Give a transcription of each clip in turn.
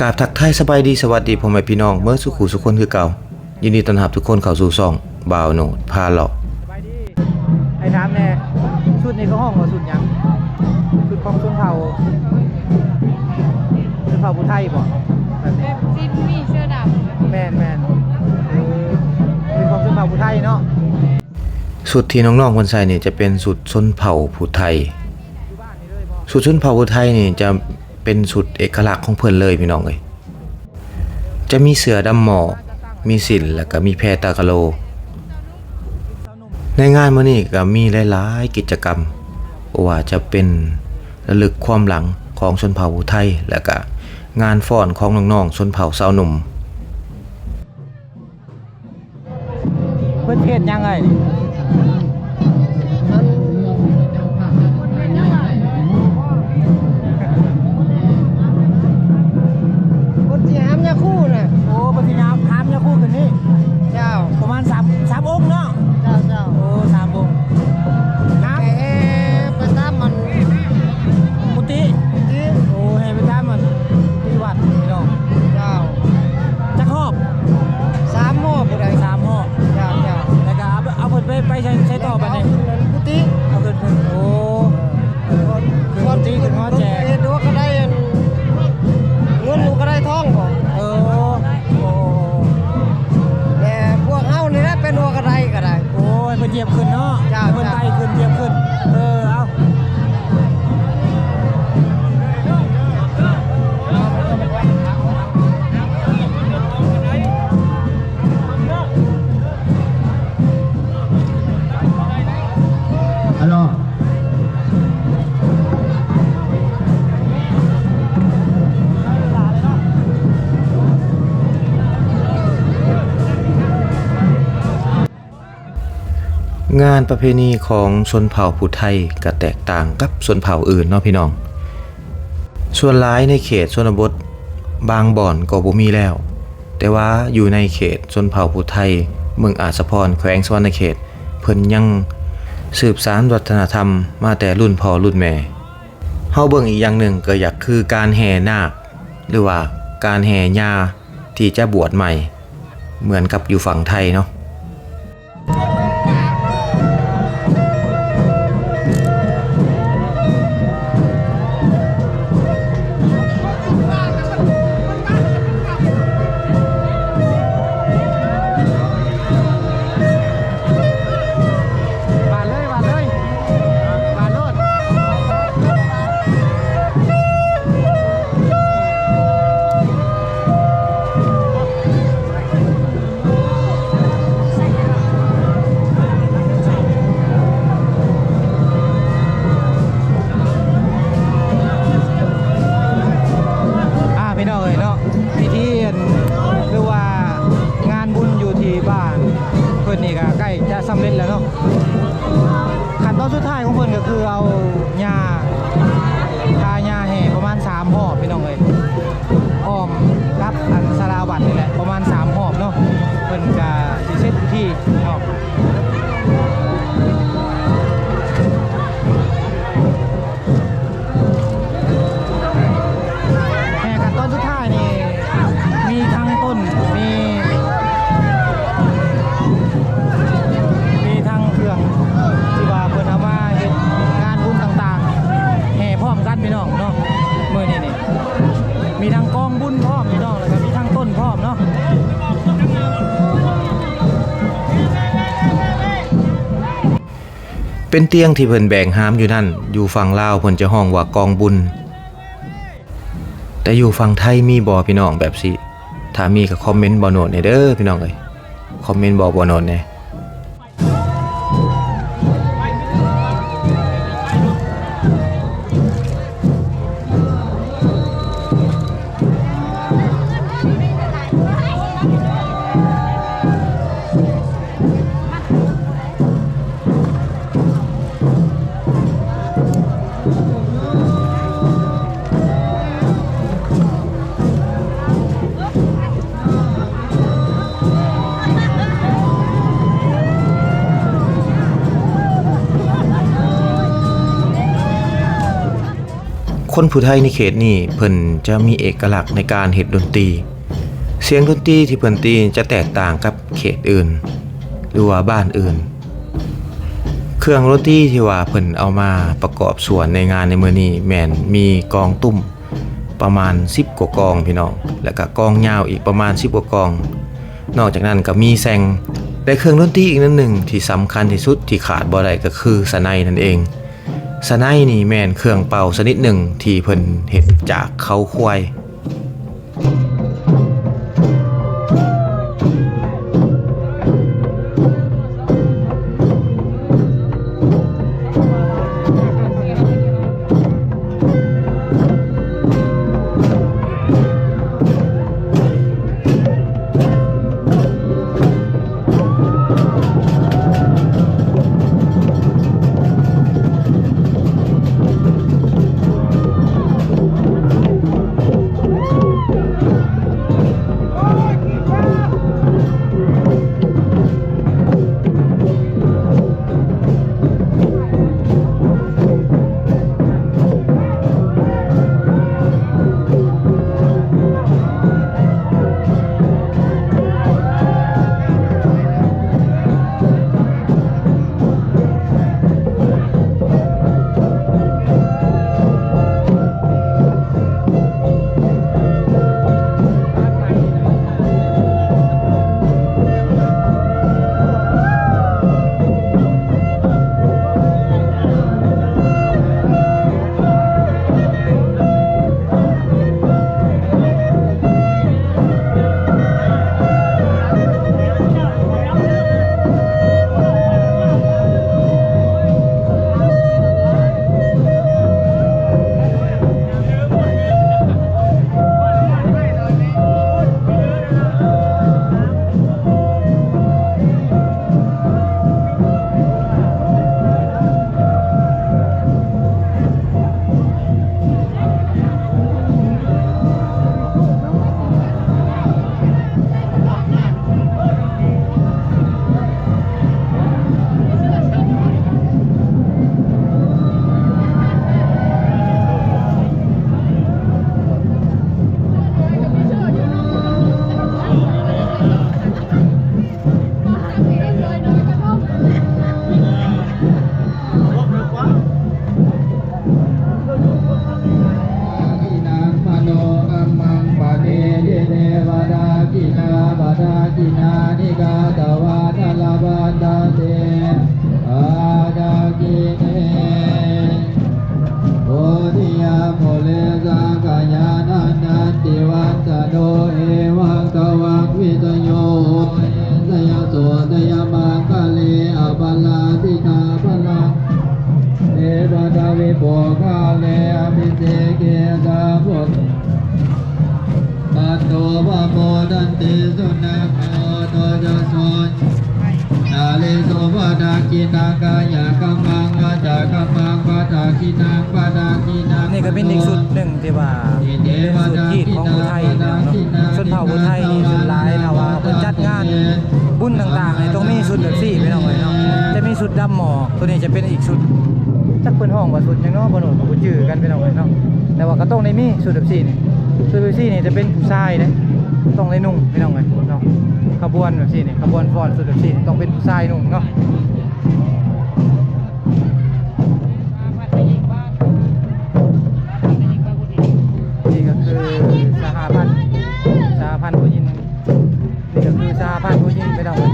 กราบทักทายสบายดีสวัสดีพ่อแม่พี่น้องเมื่อสุขุสุขคนคือเก่ายินดีต้อนรับทุกคนเข้าสู่ช่องบ่าวโหนดพาเลาะไอ้ถามแน่ชุดนี้เขาห้องว่าชุดยังชุดของชนเผ่าผู้ไทยบ่แบบนี้ซินมีเสื้อดำแม่นเป็นของชนเผ่าผู้ไทยเนาะสุดที่น้องๆคนใส่นี่จะเป็นสุดชนเผ่าผู้ไทยสุดชนเผ่าผู้ไทยนี่จะเป็นสุดเอกลักษณ์ของเพิ่นเลยพี่น้องเอ้ยจะมีเสือดำหมอกมีศิลแล้วก็มีแพตากะโลในงานมื้อนี้ก็มีหลายๆกิจกรรมว่าจะเป็นระลึกความหลังของชนเผ่าผู้ไทยแล้วก็งานฟ้อนของน้องๆชนเผ่าสาวหนุ่มเพิ่นเฮ็ดยังไงองค์เนาะเจ้าโอ้3องค์น้ำแห่ไปตามมันกุฏิโอ้แห่ไปตามมันที่วัดพี่น้องเจ้าจักหอบ3หอบบ่ได้3หอบเจ้าแล้วก็เอาเพิ่นไปใช้ต่อบัดนี้กุฏิเอาเพิ่นโอ้คือกุฏิขึ้นฮอดแจกดูก็ได้เงินดูก็ได้ทองบ่เป็นหัวกระไดก็ได้โอ้ยมันเหยียบขึ้นเนาะมันไตขึ้นเหยียบขึ้นเอาฮัลโหลงานประเพณีของชนเผ่าผู้ไทยก็แตกต่างกับชนเผ่าอื่นเนาะพี่น้องส่วนหลายในเขตชนบทบางบ่อนก็บ่มีแล้วแต่ว่าอยู่ในเขตชนเผ่าผู้ไทยเมืองอาสาพรแขวงสวรรณเขตเพิ่นยังสืบสานวัฒนธรรมมาแต่รุ่นพ่อรุ่นแม่เฮาเบิ่งอีกอย่างหนึ่งก็อยากคือการแห่นาคหรือว่าการแห่ย่าที่จะบวชใหม่เหมือนกับอยู่ฝั่งไทยเนาะสำเร็จแล้วเนาะขั้นตอนสุดท้ายของเพิ่นก็คือเอาหญ้าพาหญ้าแห่ประมาณ3หอบพี่น้องเอ้ยอ้อมรับอันสาราวัดนี่แหละประมาณ3หอบเนาะเพิ่นก็สิเสร็จพิธีเนาะแห่ขั้นตอนสุดท้ายนี่มีทั้งต้นมีที่ว่าเพิ่นเอามาเฮ็ดงานบุญต่างๆแห่พร้อมกันพี่น้องเนาะมื้อนี้นี่มีทั้งกองบุญพร้อมพี่น้องแล้วก็มีทั้งต้นพร้อมเนาะเป็นเตียงที่เพิ่นแบ่งหามอยู่นั่นอยู่ฝั่งลาวเพิ่นจะห้องว่ากองบุญแต่อยู่ฝั่งไทยมีบ่พี่น้องแบบสิถ้ามีก็คอมเมนต์บ่โน้ตเด้อพี่น้องเอ้ยคอมเมนต์บ่โน้ตแน่ คนผู้ไทยในเขตนี้เพิ่นจะมีเอกลักษณ์ในการเฮ็ดดนตรีเสียงดนตรีที่เพิ่นตีจะแตกต่างกับเขตอื่นหรือว่าบ้านอื่นเครื่องดนตรีที่ว่าเพิ่นเอามาประกอบส่วนในงานในมื้อนี้แม่นมีกองตุ้มประมาณ10กว่ากองพี่น้องแล้วก็กองยาวอีกประมาณ10กว่ากองนอกจากนั้นก็มีแซงและเครื่องดนตรีอีกนั่นหนึ่งที่สำคัญที่สุดที่ขาดบ่ได้ก็คือสนัยนั่นเองสนัยนี่แม่นเครื่องเป่าชนิดหนึ่งที่เพิ่นเฮ็ดจากเขาควายนี่ก็เป็นอีกสุดหนึ่งที่ว่าเป็นสุดที่ของผู้ไทยเนาะชนเผ่าผู้ไทยนี่สุดหลายถ้าว่าเพิ่นจัดงานบุญต่างๆนี่ต้องมีสุดแบบซี่พี่น้องเอ้ยเนาะจะมีสุดดำหมอกตัวนี้จะเป็นอีกสุดจักเพิ่นห้องว่าสุดหยังเนาะบ่รู้บ่ชื่อกันพี่น้องเอ้ยเนาะแต่ว่าก็ต้องได้มีสุดแบบซี่นี่สุดแบบซี่นี่จะเป็นผู้ชายเด้ต้องได้นุ่งพี่น้องเอ้ยเนาะขบวนแบบซี่นี่ขบวนฟ้อนสุดแบบซี่ต้องเป็นผู้ชายนุ่งเนาะนี่ก็คือสหพันธ์ผู้หญิงนี่ก็คือสหพันธ์ผู้หญิงพี่น้องเอ้ย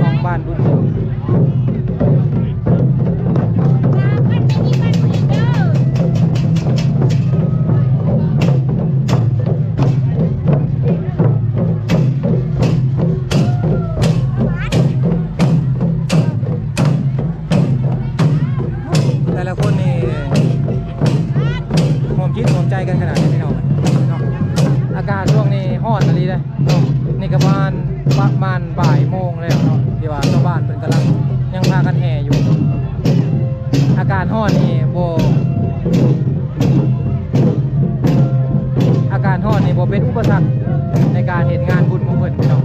ของบ้านบุญแต่ละคนนี่ห่วมคิดห่วมใจกันขนาดนี้พี่น้องเนาะอากาศช่วงนี้ร้อนอะไรเลยนี่ก็ประมาณบ่ายโมงแล้วเนาะที่ว่าชาวบ้านเป็นกำลังยังพากันแห่อยู่อากาศร้อนนี่โบเป็นอุปสรรคในการเห็นงานบุญของเพิ่นพี่น้อง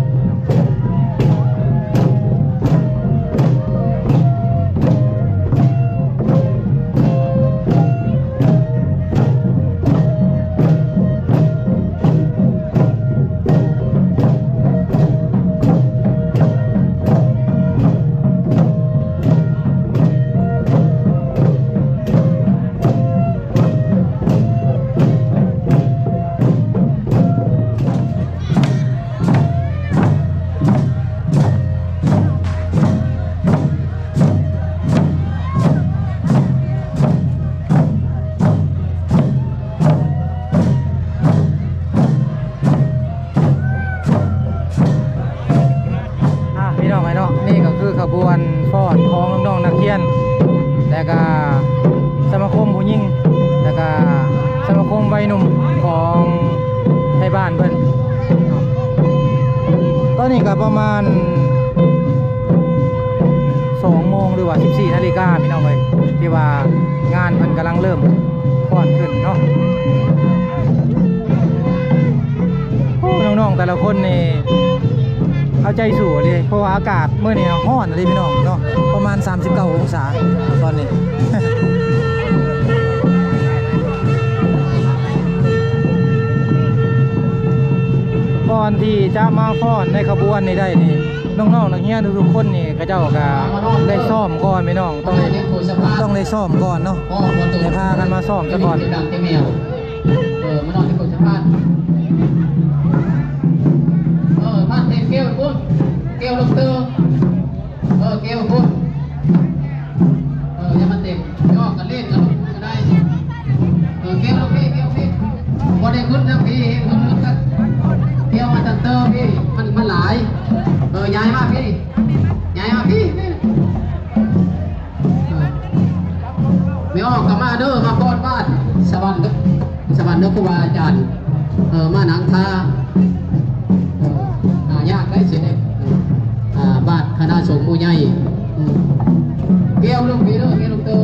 มาคมผู้หญิงแล้วก็สมาคมวัยหนุ่มของไทยบ้านเพิ่นตอนนี้ก็ประมาณ2 โมงหรือว่า14 นาฬิกาพี่น้องเอ้ยที่ว่างานเพิ่นกำลังเริ่มก่อนขึ้นเนาะโอ้น้องๆแต่ละคนนี่เอาใจสู้เลยเพราะว่าอากาศมื้อนี้ร้อนเลยพี่น้องเนาะประมาณ39 องศาตอนนี้ ก่อนที่จะมาฟ้อนในขบวนนี้ได้นี่น้องๆนักเรียนทุกๆคนนี่เขาเจ้าก็ได้ซ้อมก่อนพี่น้องต้องได้ซ้อมก่อนเนาะได้พากันมาซ้อมซะก่อนมานอนที่กดสะพานพานเต็มเกลียวพุ่นเกลียวลงเตอเกลียวพุ่นอย่ามาเต็มย่อกันเล่นกันก็ได้เกลียวลงพี่เกลียวพี่พอได้ขึ้นนะพี่ขึ้นกันเกลียวมาตันเตอพี่มันหลายย้ายมาพี่ย้ายมาพี่ไม่ออกกับมาเด้อมาป้อนบ้านสวรรค์เด้อครูบาอาจารย์มาหนังทายากได้เสียเลยบ้านคณะสงฆ์หมู่ใหญ่เกี่ยวลูกพี่เด้อเกี่ยวลูกเตอ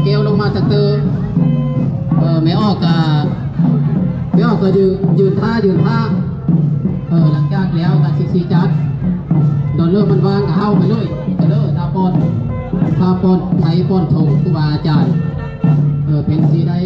เกี่ยวลงมาตะเตอไม่ออกก็ยืนท่าหลังจากแล้วการซีจัดโดนเริ่มมันวางกับเฮาไปเลยตาปอนไทยปอนถงครูบาอาจารย์เป็นสีได้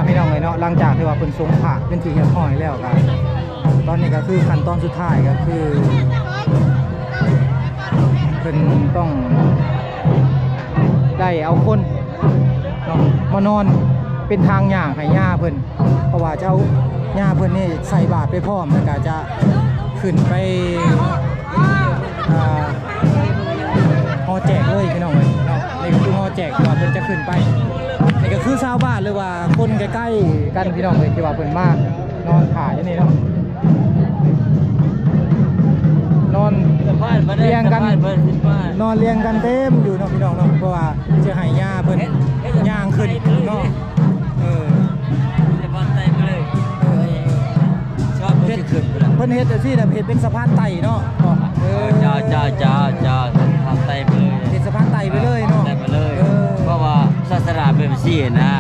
พี่น้องเลยเนาะหลังจากที่ว่าเป็นทรงผ่าเป็นที่เรียบร้อยแล้วครับตอนนี้ก็คือขั้นตอนสุดท้ายก็คือเป็นต้องได้เอาคนเนาะมานอนเป็นทางย่างให้ย่าเพิ่นเพราะว่าเจ้าย่าเพิ่นนี่ใส่บาตรไปพร้อมแล้วก็จะขึ้นไปฮอแจกเลยพี่น้องเลยเนาะนี่ก็คือฮอแจกว่าเพิ่นจะขึ้นไปนี่ก็คือชาวบ้านหรือว่าคนใกล้ๆกันพี่น้องเลยที่ว่าเพิ่นมานอนถ่ายอยู่นี่เนาะนอนเรียงกันเต็มอยู่เนาะพี่น้องเนาะเพราะว่าจะให้ย่าเพิ่นย่างขึ้นเนาะเพิ่นเฮ็ดจังซี่น่ะเฮ็ดเป็นสะพานไต่เนาะจ้าทำไตไปเลย เป็นสะพานไต่ไปเลยเนาะไตไปเลยเพราะว่าศาสนาเป็นสี่นะ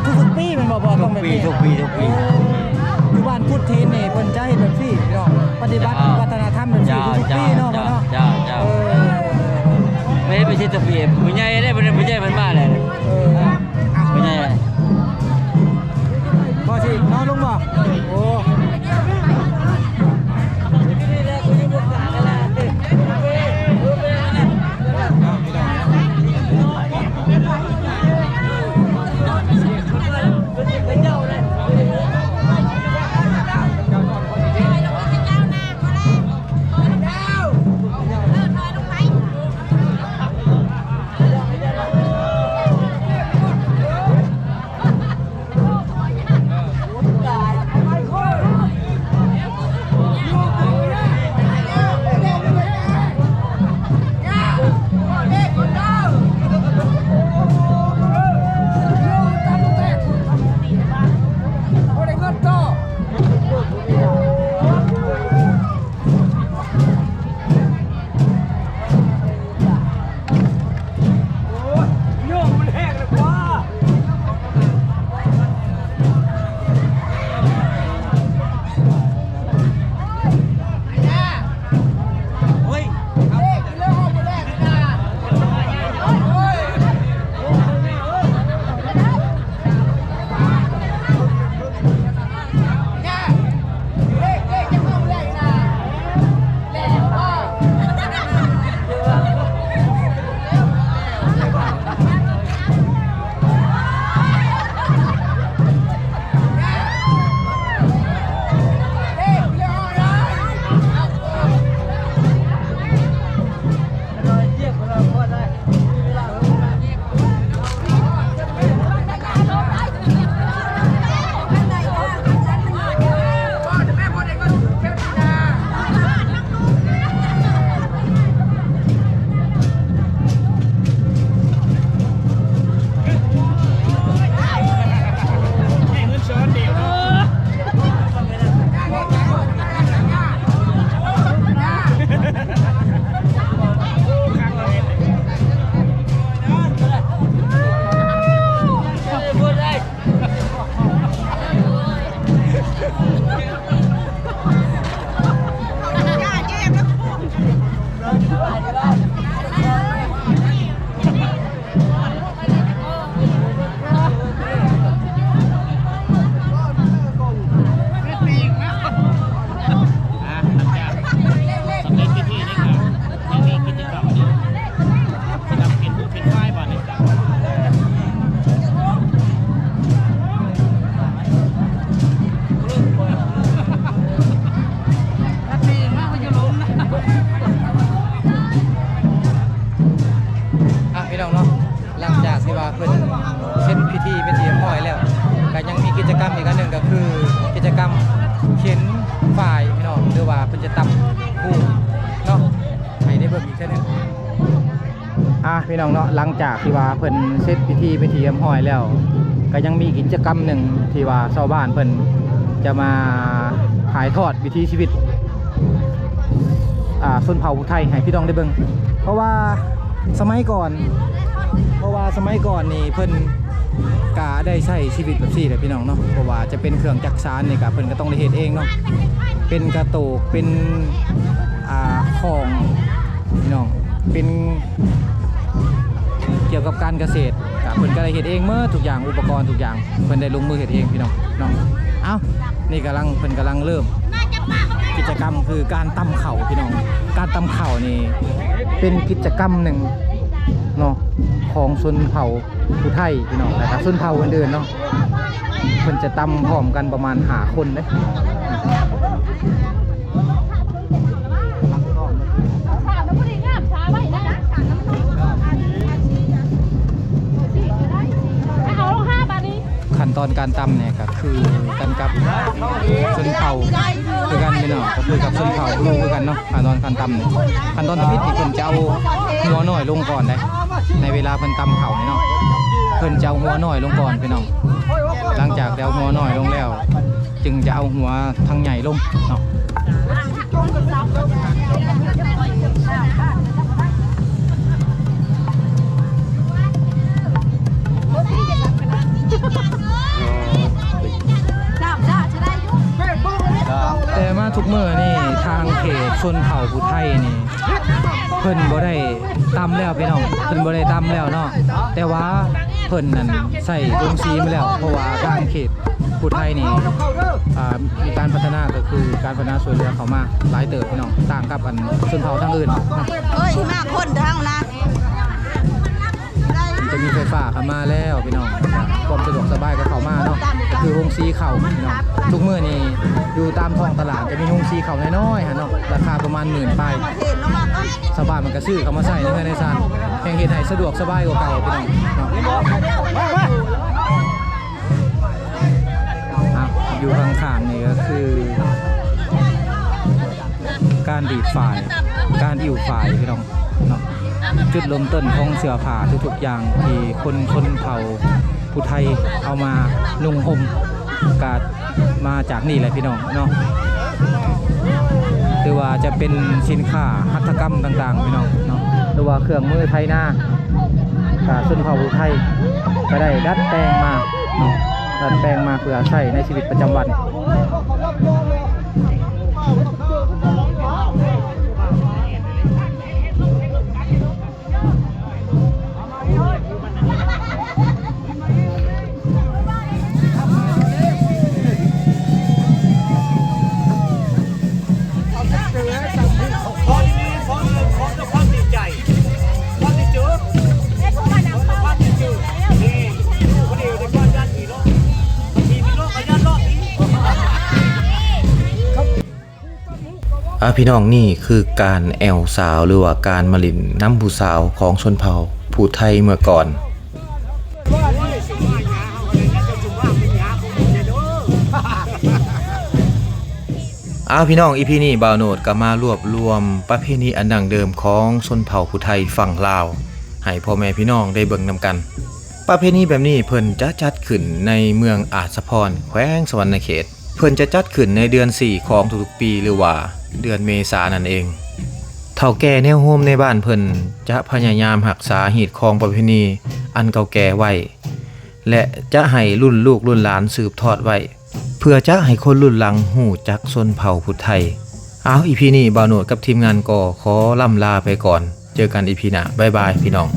ทุกปีมันบ่ต้องแบบนี้ทุกปีอยู่บ้านพุทธเทนนี่เพิ่นจะเฮ็ดแบบนี้เนาะปฏิบัติวัฒนธรรมแบบนี้ทุกปีเนาะไม่ใช่ทุกปีผู้ใหญ่ได้ผู้ใหญ่มันมาเลยผู้ใหญ่พอสินอนลงบ่โอ้ ที่ว่าเพิ่นเช่นพิธีเป็นที่เรียบร้อยแล้วก็ยังมีกิจกรรมอีกอันหนึ่งก็คือกิจกรรมเข็นฝ่ายพี่น้องหรือว่าเพิ่นจะตำผู้เนาะให้ได้เบิ่งอีกเท่านึงพี่น้องเนาะหลังจากที่ว่าเพิ่นเสร็จพิธีเป็นที่เรียบร้อยแล้วก็ยังมีกิจกรรมหนึ่งที่ว่าชาวบ้านเพิ่นจะมาถ่ายทอดวิถีชีวิตชนเผ่าไทยให้พี่น้องได้เบิ่งเพราะว่าสมัยก่อนนี่เพิ่นกะได้ใช้ชีวิตแบบนี้แหละพี่น้องเนาะเพราะว่าจะเป็นเครื่องจักสานนี่ก็เพิ่นก็ต้องได้เฮ็ดเองเนาะเป็นกระโตกเป็นของพี่น้องเป็นเกี่ยวกับการเกษตรก็เพิ่นก็ได้เฮ็ดเองเมื่อทุกอย่างอุปกรณ์ทุกอย่างเพิ่นได้ลงมือเฮ็ดเองพี่น้องเนาะเอ้านี่เพิ่นกำลังเริ่มกิจกรรมคือการตำเข่าพี่น้องการตำเข่านี่เป็นกิจกรรมหนึ่งเนาะของชนเผ่าผู้ไทยพี่น้องแต่ชนเผ่าอื่นๆเนาะเพิ่นจะตำพร้อมกันประมาณ5 คนเด้ขั้นตอนการตำเนี่ยก็คือกันกับชนเผ่าคือกันพี่น้องก็คือกับชนเผ่าลูกคือกันเนาะขั้นตอนการตำเนี่ยขั้นตอนทำพิธีเพิ่นจะเอาหัวหน่อยลงก่อนได้ในเวลาเพิ่นตำเข่าเนี่ยเนาะเพิ่นจะเอาหัวหน่อยลงก่อนพี่น้องหลังจากเอาหัวหน่อยลงแล้วจึงจะเอาหัวทางใหญ่ลงเนาะแต่มาทุกมื้อนี่ทางเขตชนเผ่าผู้ไทยนี่เพิ่นบ่ได้ตำแล้วพี่น้องเพิ่นบ่ได้ตำแล้วเนาะแต่ว่าเพิ่นนั่นใส่ลงซีมาแล้วเพราะว่าทางเขตผู้ไทยนี่มีการพัฒนาก็คือการพัฒนาส่วนเรือเขามาหลายเติบพี่น้องต่างกับอันชนเผ่าทางอื่นเนาะมากคนทางนะจะมีไฟฟ้าเข้ามาแล้วพี่น้องความสะดวกสบายกับเขามาเนาะก็คือโฮงซีเข่าพี่น้องทุกมื้อนี่อยู่ตามท้องตลาดจะมีโฮงซีเข่าน้อยๆฮะเนาะราคาประมาณ10,000ไปชาวบ้านมันก็ซื้อเขามาใส่ในเงินในซานแห่งเฮ็ดให้สะดวกสบายกว่าเก่าพี่น้องเนาะอยู่ข้างๆนี่ก็คือการดีดฝ่ายการอิ่วฝ่ายพี่น้องเนาะจุดเริ่มต้นของเสื้อผ้าทุกๆอย่างที่คนชนเผ่าผู้ไทยเอามานุ่งห่มกาดมาจากนี่แหละพี่น้องเนาะหรือว่าจะเป็นสินค้าหัตถกรรมต่างๆพี่น้องเนาะหรือว่าเครื่องมือไทยหน้ากาชนเผ่าผู้ไทยก็ได้ดัดแปลงมาเนาะดัดแปลงมาเพื่อใช้ในชีวิตประจำวันพี่น้องนี่คือการแอวสาวหรือว่าการมาลินน้ำผู้สาวของชนเผ่าผู้ไทยเมื่อก่อนพี่น้องอีพีนี้บ่าวโนดก็มารวบรวมประเพณีอันดังเดิมของชนเผ่าผู้ไทยฝั่งลาวให้พ่อแม่พี่น้องได้เบิ่งนำกันประเพณีแบบนี้เพิ่นจะจัดขึ้นในเมืองอาสะพรแขวงสวรรณเขตเพิ่นจะจัดขึ้นในเดือน4ของทุกๆปีหรือว่าเดือนเมษายนนั่นเองเฒ่าแก่แนวโฮมในบ้านเพิ่นจะพยายามรักษาหีดของประเพณีอันเก่าแก่ไว้และจะให้รุ่นลูกรุ่นหลานสืบทอดไว้เพื่อจะให้คนรุ่นหลังฮู้จักชนเผ่าผู้ไทยอีพีนี้บ่าวโนดกับทีมงานก็ขอล่ำลาไปก่อนเจอกันอีพีหน้าบ๊ายบายพี่น้อง